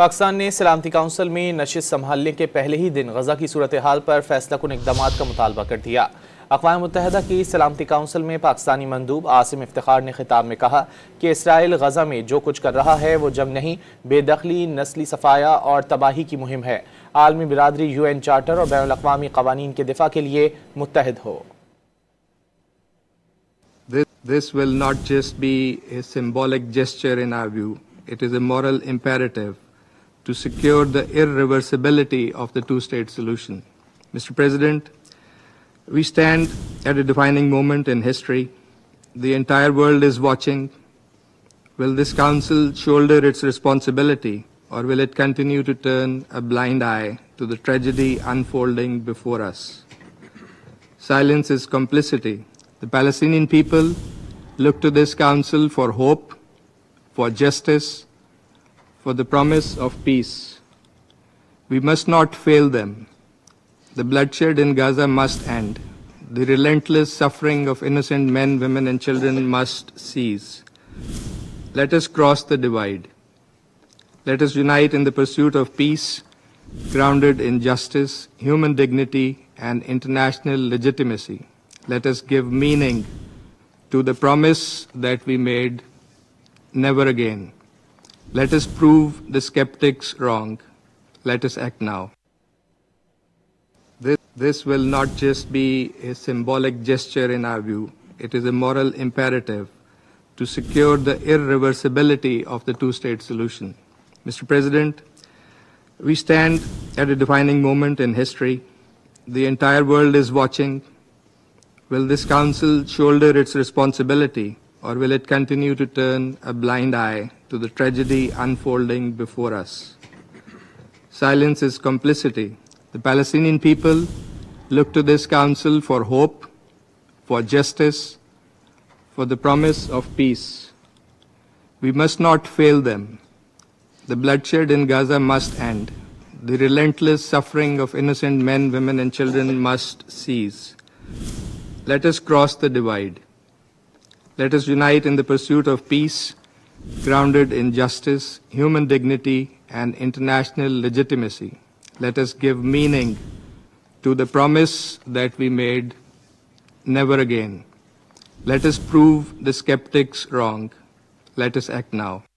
पाकिस्तान ने सलामती काउंसिल में नशिस्त संभालने के पहले ही दिन गजा की सूरत हाल पर फैसला कुन इक़दामात का मुतालबा कर दिया। अक़वाम मुत्तहिदा की सलामती काउंसिल में पाकिस्तानी मंदूब आसिम इफ्तिखार ने खिताब में कहा कि इसराइल गजा में जो कुछ कर रहा है वो जंग नहीं, बेदखली, नस्ली सफाया और तबाही की मुहिम है। आलमी बिरादरी UN चार्टर और बैनुल अक़वामी क़वानीन के दिफा के लिए मुत्तहिद हो। This will not just be a symbolic gesture in our view. It is a moral imperative to secure the irreversibility of the two-state solution. Mr. President, we stand at a defining moment in history. The entire world is watching. Will this Council shoulder its responsibility, or will it continue to turn a blind eye to the tragedy unfolding before us? Silence is complicity. The Palestinian people look to this Council for hope, for justice, for the promise of peace. We must not fail them. The bloodshed in Gaza must end. The relentless suffering of innocent men, women, and children must cease. Let us cross the divide. Let us unite in the pursuit of peace, grounded in justice, human dignity, and international legitimacy. Let us give meaning to the promise that we made, never again. Let us prove the skeptics wrong. Let us act now. This will not just be a symbolic gesture in our view. It is a moral imperative to secure the irreversibility of the two-state solution. Mr. President, we stand at a defining moment in history. The entire world is watching. Will this Council shoulder its responsibility, or will it continue to turn a blind eye to the tragedy unfolding before us? Silence is complicity. The Palestinian people look to this Council for hope, for justice, for the promise of peace. We must not fail them. The bloodshed in Gaza must end. The relentless suffering of innocent men, women, and children must cease. Let us cross the divide. Let us unite in the pursuit of peace, grounded in justice, human dignity, and international legitimacy. Let us give meaning to the promise that we made, never again. Let us prove the skeptics wrong. Let us act now.